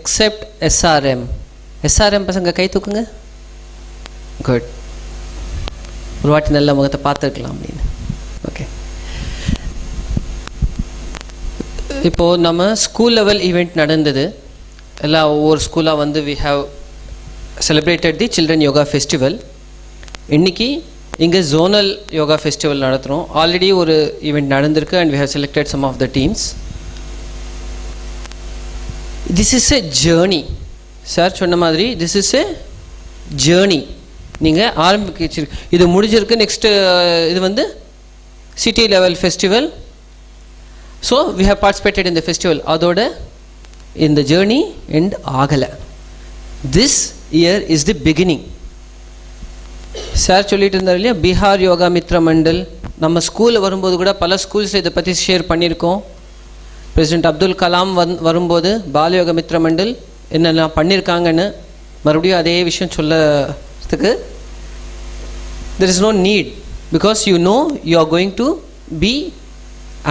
except SRM. SRM பசங்க கை தூக்குங்க. Good. ஒரு வாட்டி நல்ல முகத்தை பார்த்துருக்கலாம் அப்படின்னு. ஓகே, இப்போது நம்ம ஸ்கூல் லெவல் ஈவெண்ட் நடந்தது. எல்லா ஒவ்வொரு ஸ்கூலாக வந்து we have celebrated the children yoga festival. இன்றைக்கி இங்கே ஜோனல் யோகா ஃபெஸ்டிவல் நடத்துகிறோம். ஆல்ரெடி ஒரு ஈவெண்ட் நடந்திருக்கு and we have selected some of the teams. This is a journey. Sir சொன்ன மாதிரி திஸ் இஸ் எ ஜேர்னி. நீங்கள் ஆரம்பிச்சிருக்கு, இது முடிஞ்சிருக்கு. நெக்ஸ்ட்டு இது வந்து city level festival. So we have participated in the festival. அதோட இந்த ஜேர்னி எண்ட் ஆகலை. This year is the beginning. Sir சொல்லிட்டு இருந்தார் இல்லையா, பீகார் யோகா மித்ர மண்டல். நம்ம ஸ்கூலில் வரும்போது கூட பல ஸ்கூல்ஸ் இதை பற்றி ஷேர் பண்ணியிருக்கோம். பிரசிடெண்ட் அப்துல் கலாம் வரும்போது பால யோகா மித்ர மண்டல் என்னெல்லாம் பண்ணியிருக்காங்கன்னு மறுபடியும் அதே விஷயம் சொல்லறதுக்கு there is no need, because you know you are going to be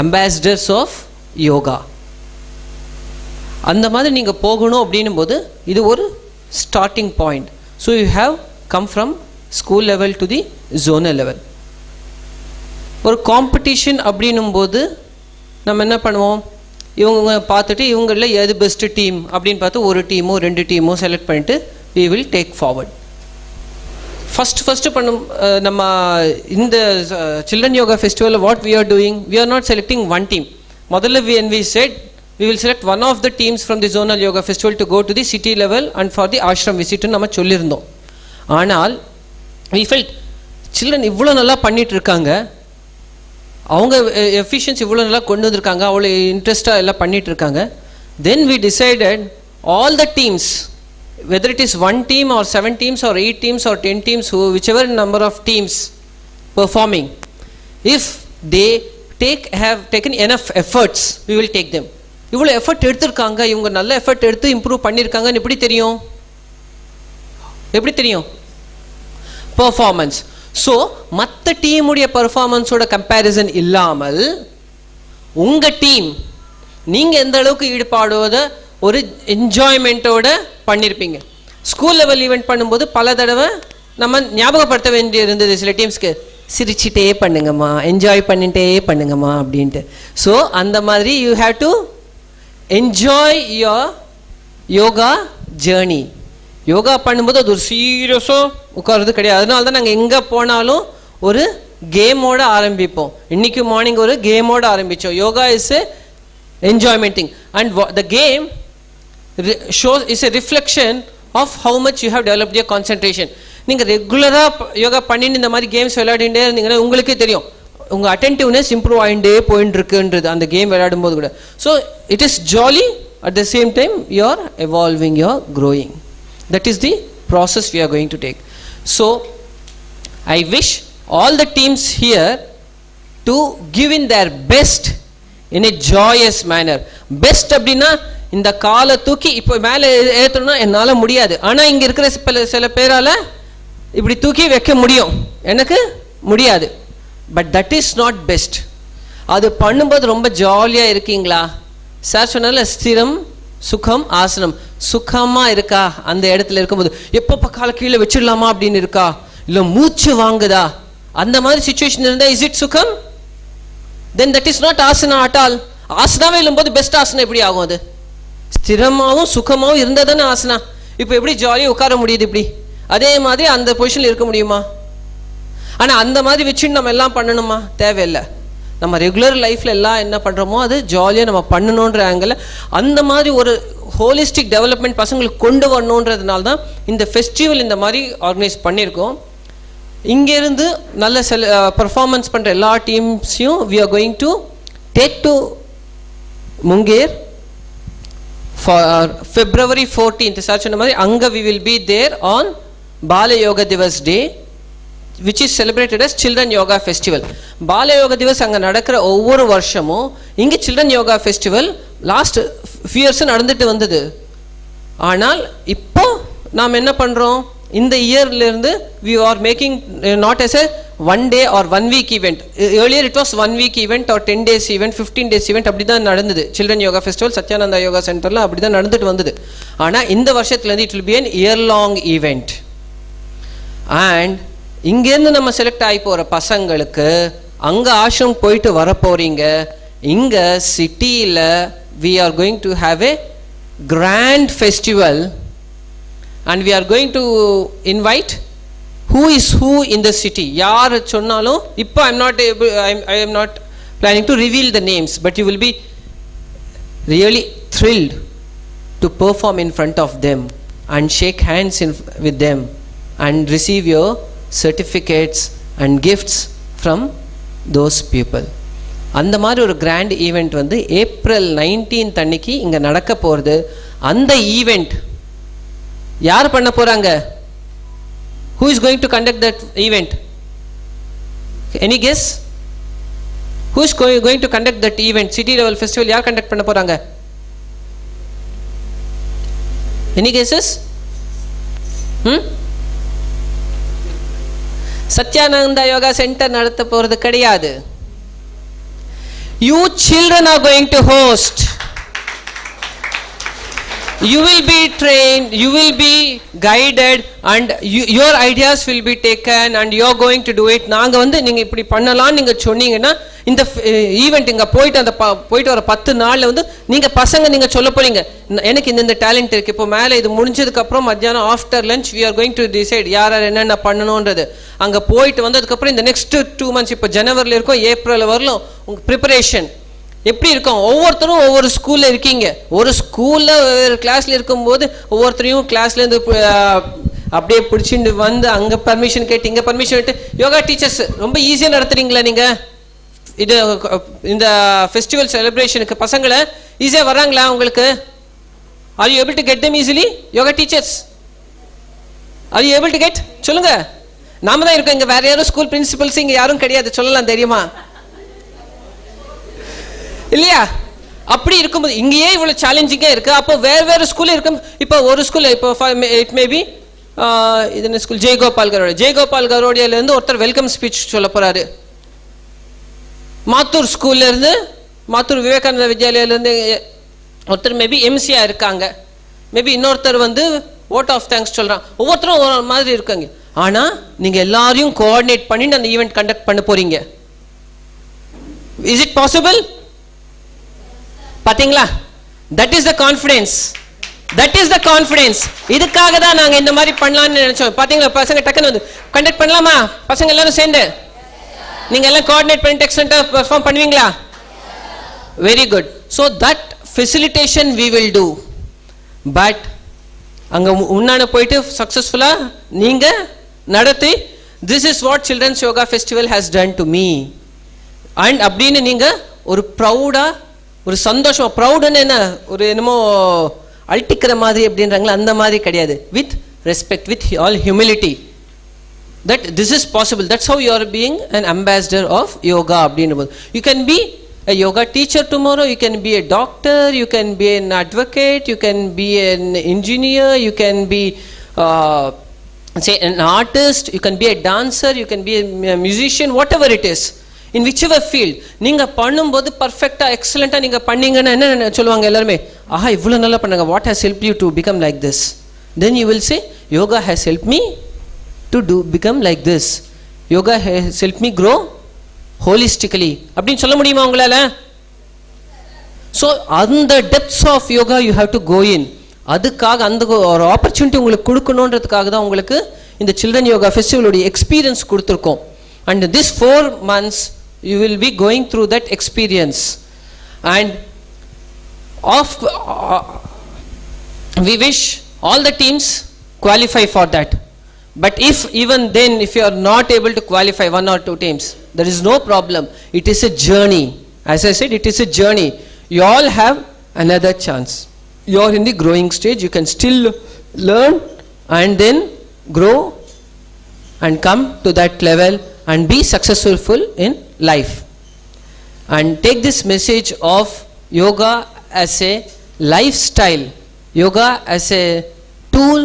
ambassadors of yoga. அந்த மாதிரி நீங்கள் போகணும் அப்படின்னும் போது இது ஒரு starting point. So you have come from school level to the zonal level. ஒரு காம்படிஷன் அப்படின்னும் போது நம்ம என்ன பண்ணுவோம், இவங்க பார்த்துட்டு இவங்களில் எது பெஸ்ட்டு டீம் அப்படின்னு பார்த்து ஒரு டீமோ 2 டீமோ செலக்ட் பண்ணிட்டு we will take forward. First பண்ணும் நம்ம இந்த children yoga festival what we are doing, we are not selecting one team. முதல்ல when we said we will select one of the teams from the zonal yoga festival to go to the city level and for the ashram visit நம்ம சொல்லியிருந்தோம். ஆனால் we felt children இவ்வளோ நல்லா பண்ணிட்டு இருக்காங்க, அவங்க efficiency இவ்வளோ நல்லா கொண்டு வந்திருக்காங்க, அவ்வளோ இன்ட்ரெஸ்டாக எல்லாம் பண்ணிட்டு இருக்காங்க. Then we decided all the teams, whether it is 1 team or 7 teams or 8 teams or 10 teams, whichever number of teams performing, if they have taken enough efforts, we will take them. இவ்வளோ effort எடுத்திருக்காங்க, இவங்க நல்ல effort எடுத்து improve பண்ணியிருக்காங்கன்னு எப்படி தெரியும்? Performance. So மற்ற டீமுடைய பர்ஃபார்மன்ஸோட comparison இல்லாமல் உங்கள் டீம் நீங்கள் எந்த அளவுக்கு ஈடுபாடோட ஒரு என்ஜாய்மெண்ட்டோட பண்ணியிருப்பீங்க. ஸ்கூல் லெவல் ஈவெண்ட் பண்ணும்போது பல தடவை நம்ம ஞாபகப்படுத்த வேண்டிய இருந்தது சில டீம்ஸ்க்கு, சிரிச்சிட்டே பண்ணுங்கம்மா, என்ஜாய் பண்ணிட்டே பண்ணுங்கம்மா அப்படின்ட்டு. ஸோ அந்த மாதிரி you have to enjoy your yoga journey. Yoga பண்ணும்போது அது ஒரு சீரியஸாக உட்கார்றது கிடையாது. அதனால தான் நாங்கள் எங்கே போனாலும் ஒரு கேமோடு ஆரம்பிப்போம். இன்றைக்கி மார்னிங் ஒரு கேமோடு ஆரம்பித்தோம். Yoga is a enjoyment thing, and the game shows is a reflection of how much you have developed your concentration. நீங்கள் ரெகுலராக யோகா பண்ணிட்டு இந்த மாதிரி கேம்ஸ் விளையாடிட்டே இருந்தீங்கன்னா உங்களுக்கே தெரியும் உங்கள் அட்டென்டிவ்னஸ் இம்ப்ரூவ் ஆகிட்டே போயிட்டு இருக்குன்றது அந்த கேம் விளையாடும் போது கூட. So it is jolly, at the same time you are evolving, you are growing. That is the process we are going to take. So I wish all the teams here to give in their best in a joyous manner. Best அப்படின்னா இந்த காலை தூக்கி இப்போ மேலே ஏற்றணும்னா என்னால் முடியாது, ஆனால் இங்கே இருக்கிற சில பேரால் இப்படி தூக்கி வைக்க முடியும், எனக்கு முடியாது. But that is not best. அது பண்ணும்போது ரொம்ப ஜாலியாக இருக்கீங்களா? சார் சொன்னால ஸ்திரம் சுகம் ஆசனம். சுகமாக இருக்கா அந்த இடத்துல இருக்கும்போது? எப்போ காலை கீழே வச்சிடலாமா அப்படின்னு இருக்கா, இல்லை மூச்சு வாங்குதா, அந்த மாதிரி சுச்சுவேஷன் இருந்தால் இஸ் இட் சுகம்? then that is not asana at all. ஆசனாவே இல்லும்போது பெஸ்ட் ஆசனா எப்படி ஆகும்? அது ஸ்திரமாகவும் சுகமாகவும் இருந்தால் தானே ஆசனா. இப்போ எப்படி ஜாலியாக உட்கார முடியுது? இப்படி அதே மாதிரி அந்த பொசிஷனில் இருக்க முடியுமா? ஆனால் அந்த மாதிரி வச்சுன்னு நம்ம எல்லாம் பண்ணணுமா? தேவையில்லை. நம்ம ரெகுலர் லைஃப்பில் எல்லாம் என்ன பண்ணுறோமோ அது ஜாலியாக நம்ம பண்ணணுன்ற ஆங்கிளில் அந்த மாதிரி ஒரு ஹோலிஸ்டிக் டெவலப்மெண்ட் பசங்களுக்கு கொண்டு வரணுன்றதுனால தான் இந்த ஃபெஸ்டிவல் இந்த மாதிரி ஆர்கனைஸ் பண்ணியிருக்கோம். இங்கேருந்து நல்ல பர்ஃபார்மன்ஸ் பண்ணுற எல்லா டீம்ஸையும் we are going to take to Munger for February 14th. Sir சொன்ன மாதிரி அங்கே we will be there on Bal Yoga Diwas day which is celebrated as Children Yoga Festival. Bal Yoga Diwas அங்கே நடக்கிற ஒவ்வொரு வருஷமும் இங்கே children yoga festival last few years நடந்துட்டு வந்தது. ஆனால் இப்போ நாம் என்ன பண்ணுறோம், இந்த இயர்லேருந்து we are making not as a 1 day or 1 week event. Earlier it was 1 week event or 10 days event, 15 days event அப்படிதான் நடந்தது. Children Yoga Festival Sathyananda yoga சென்டர்ல அப்படிதான் நடந்துட்டு வந்தது. ஆனா இந்த வருஷத்துல இருந்து it will be an year long event. And இங்கேருந்து நம்ம செலக்ட் ஆகி போற பசங்களுக்கு அங்க ஆசிரம் போயிட்டு வர போறீங்க. இங்க சிட்டியில we are going to have a grand festival and we are going to invite who is who in the city. யார் சொன்னாலும் இப்போ I am not planning to reveal the names, but you will be really thrilled to perform in front of them and shake hands with them and receive your certificates and gifts from those people. அந்த மாதிரி ஒரு grand event வந்து April 19 அன்னைக்கு இங்க நடக்க போறது. அந்த event யார் பண்ண போறாங்க? Who is going to conduct that event? Any guess? Who is going to conduct that event? City level festival யார் conduct பண்ண போறாங்க? Any guesses? Sathyananda yoga centre நடத்த போறது கிடையாது. You children are going to host. You will be trained, you will be guided and your ideas will be taken and you are going to do it. நாங்க வந்து நீங்க இப்படி பண்ணலாம் நீங்க சொன்னீங்கன்னா இந்த ஈவென்ட் இங்க போயிட்டு வர 10 நாள்ல வந்து நீங்க பசங்க நீங்க சொல்ல போறீங்க எனக்கு இந்த டேலண்ட் இருக்கு. இப்போ மேல இது முடிஞ்சதுக்கு அப்புறம் மத்தியானம் after lunch we are going to decide யார் என்னென்ன பண்ணணும்ன்றது. அங்க போயிட்டு வந்ததுக்கு அப்புறம் இந்த நெக்ஸ்ட் 2 months இப்போ ஜனவரில இருக்கும் ஏப்ரல் வரலும் உங்க ப்ரிப்பரேஷன் எப்படி இருக்கும்? ஒவ்வொருத்தரும் ஒவ்வொரு ஸ்கூல்ல இருக்கீங்க. ஒரு ஸ்கூல்ல ஒரு கிளாஸ்ல இருக்கும்போது ஒவ்வொருத்தரையும் கிளாஸ்ல இருந்து அப்படியே பிடிச்சிட்டு வந்து அங்க பர்மிஷன் கேட்டு இங்க பர்மிஷன் கேட்டு யோகா டீச்சர்ஸ் ரொம்ப ஈஸியா நடத்துறீங்களா நீங்க? இது இந்த ஃபெஸ்டிவல் செலிப்ரேஷனுக்கு பசங்களை ஈஸியா வராங்களா உங்களுக்கு? Are you able to get them easily? Yoga teachers, are you able to get? சொல்லுங்க. நாம தான் இருக்கோம் இங்க, வேற யாரும் ஸ்கூல் பிரின்சிபல்ஸ் இங்க யாரும் கிடையாது. சொல்லலாம் தெரியுமா இல்லையா? அப்படி இருக்கும்போது இங்கேயே இவ்வளவு சேலஞ்சிங்கா இருக்கு. அப்போ வேற ஸ்கூல்ல இருக்கும். இப்போ ஒரு ஸ்கூல்ல இப்போ இட் மே பி இது ஸ்கூல் ஜெயகோபால் கரோடியால இருந்து ஒருத்தர் வெல்கம் ஸ்பீச் சொல்ல போறாரு. மாத்தூர் ஸ்கூல்ல இருந்து மாத்தூர் விவேகானந்தா வித்யாலயில இருந்து ஒருத்தர் மேபி எம்சியா இருக்காங்க. மேபி இன்னொருத்தர் வந்து வோட் ஆஃப் தேங்க்ஸ் சொல்றான். ஒவ்வொருத்தரும் ஒரு மாதிரி இருக்காங்க. ஆனா நீங்க எல்லாரையும் கோஆர்டினேட் பண்ணி அந்த ஈவென்ட் கண்டக்ட் பண்ண போறீங்க. Is it possible? பாத்தீங்களா? That is the confidence. That is the confidence. இதுக்காக தான் நாங்க இந்த மாதிரி பண்ணலாம்னு நினைச்சோம். பாத்தீங்களா பசங்க டக்குன்னு வந்து கண்டக்ட் பண்ணலாமா? பசங்க எல்லாரும் சேர்ந்து நீங்க எல்லாம் கோஆர்டினேட் பண்ணி எக்ஸலென்ட்டா பெர்ஃபார்ம் பண்ணுவீங்களா? Very good. So that facilitation we will do. But அங்க உன்னான போயிட்டு சக்சஸ்ஃபுல்லா நீங்க நடத்தி this is what Children's Yoga Festival has done to me. And அப்படின்னு நீங்க ஒரு ப்ரௌடா ஒரு சந்தோஷமா, ப்ரௌடுன்னு என்ன ஒரு என்னமோ அல்டிக்கிற மாதிரி அப்படின்றாங்களா அந்த மாதிரி கிடையாது. With respect, with all humility, that this is possible. That's how you are being an ambassador of yoga அப்படின்னும். You can be a yoga teacher tomorrow, you can be a doctor, you can be an advocate, you can be an engineer, you can be say an artist, you can be a dancer, you can be a musician, whatever it is. In whichever field நீங்க பண்ணும்போது பர்ஃபெக்ட்டா எக்ஸலென்ட்டா நீங்க பண்ணீங்கன்னா என்ன சொல்லுவாங்க எல்லாரும்? ஆஹா இவ்வளவு நல்லா பண்ணாங்க. What has helped you to become like this? Then you will say yoga has helped me to become like this. Yoga has helped me grow holistically. அப்படின்னு சொல்ல முடியுமா உங்களால? So அந்த depths of yoga you have to go in. அதுக்காக அந்த ஒரு opportunity உங்களுக்கு கொடுக்கணும்ன்றதுக்காக தான் உங்களுக்கு இந்த சில்ட்ரன் யோகா ஃபெஸ்டிவலோட எக்ஸ்பீரியன்ஸ் கொடுத்துருக்கோம். And this 4 months you will be going through that experience. And we wish all the teams qualify for that. But if even then if you are not able to qualify 1 or 2 teams, there is no problem. It is a journey. As I said, it is a journey. You all have another chance. You are in the growing stage. You can still learn and then grow and come to that level and be successful in life. And take this message of yoga as a lifestyle, yoga as a tool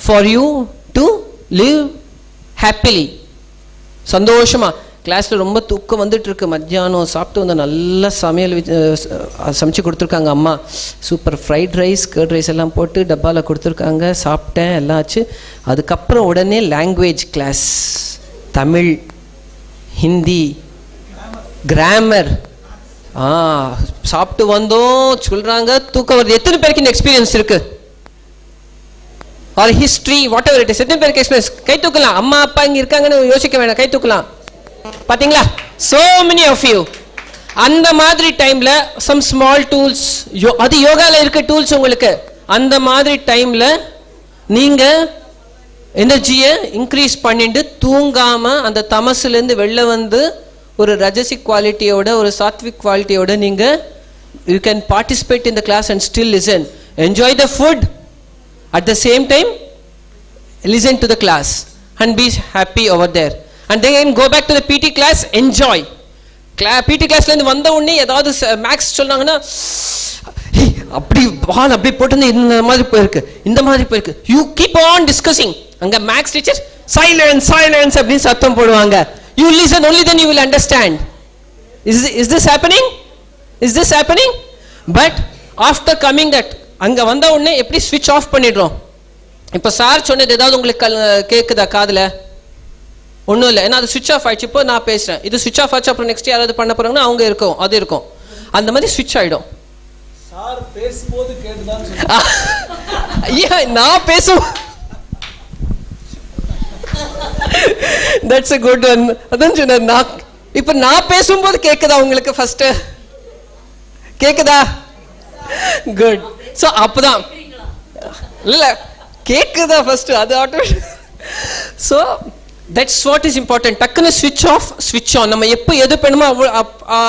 for you to live happily. சந்தோஷமா கிளாஸில் ரொம்ப தூக்கம் வந்துட்டு இருக்கு. மத்தியானம் சாப்பிட்டு வந்து நல்லா சமையல் சமைச்சு கொடுத்துருக்காங்க அம்மா. Super fried rice curd rice எல்லாம் போட்டு டப்பாவில் கொடுத்துருக்காங்க. சாப்பிட்டேன், எல்லாம் ஆச்சு. அதுக்கப்புறம் உடனே language class, Tamil, Hindi, grammar. சாப்பிட்டு வந்தோம் சொல்றாங்க தூக்கம் வருது. எத்தனை பேருக்கு இந்த எக்ஸ்பீரியன்ஸ் இருக்கு? Or history whatever it is, எத்தனை பேருக்கு எக்ஸ்பீரியன்ஸ்? கை தூக்கலாம். அம்மா அப்பா இங்க இருக்காங்கன்னு யோசிக்க வேண்டாம், கை தூக்கலாம். பாத்தீங்களா? so many of you. அந்த மாதிரி டைம்ல some small tools, அது யோகால இருக்க டூல்ஸ் உங்களுக்கு. அந்த மாதிரி டைம்ல நீங்க எனர்ஜியை இன்க்ரீஸ் பண்ணிட்டு தூங்காம அந்த தமசுல இருந்து வெளில வந்து ஒரு ரஜசிக் குவாலிட்டியோட ஒரு சாத்விக் குவாலிட்டியோட நீங்க you can participate in the class and still listen, enjoy the food, at the same time listen to the class and be happy over there. And then go back to the PT class, enjoy. PT classல இருந்து வந்த உடனே ஏதாவது maths சொன்னாங்கன்னா அப்படி பால் அப்படி போட்டு இந்த மாதிரி போயிருக்கு, இந்த மாதிரி போயிருக்கு. You keep on discussing. அங்க மேக்ஸ் டீச்சர் சைலன்ஸ் சைலன்ஸ் அப்படின்னு சத்தம் போடுவாங்க. You listen, only then you will understand. Is this happening? Is this happening? But after coming that, அங்க வந்த உடனே எப்படி ஸ்விட்ச் ஆஃப் பண்ணிடுறோம். இப்போ சார் சொன்னது ஏதாவது உங்களுக்கு கேக்குதா காதுல? ஒன்றும் இல்லை, ஏன்னா அது சுவிட்ச் ஆஃப் ஆயிடுச்சு. இப்போ நான் பேசுறேன், இது சுவிட்ச் ஆஃப் ஆச்சு. அப்புறம் நெக்ஸ்ட் யாராவது பண்ண போறாங்கன்னா அவங்க இருக்கும், அது இருக்கும். அந்த மாதிரி ஸ்விட்ச் ஆயிடும். சார் பேசும்போது கேட்டுதான் நான் பேசும். That's a good one. அதான் சொன்னேன், நான் இப்போ நான் பேசும்போது கேக்குதா உங்களுக்கு? ஃபர்ஸ்ட் கேக்குதா? குட். ஸோ அப்பதான் இல்ல கேக்குதா ஃபர்ஸ்ட், அது automatic. So that's what is important. டக்குன்னு ஸ்விட்ச் ஆஃப் ஸ்விட்ச் ஆன். நம்ம எப்போ எது பண்ணுமோ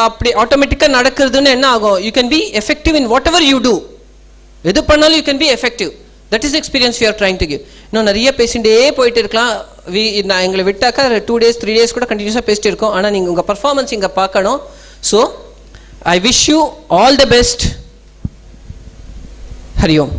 அப்படி ஆட்டோமேட்டிக்காக நடக்கிறதுன்னு என்ன ஆகும்? You can be effective in whatever you do. எது பண்ணாலும் you can be effective. That is experience we are trying to give. இன்னும் நிறைய பேசிகிட்டே போயிட்டு இருக்கலாம். நான் எங்களை விட்டாக்கா 2 days 3 days கூட கண்டினியூஸாக பேசிட்டு இருக்கோம். ஆனால் நீங்கள் உங்கள் பர்ஃபார்மன்ஸ் இங்கே பார்க்கணும். So I wish you all the best. Hari Om.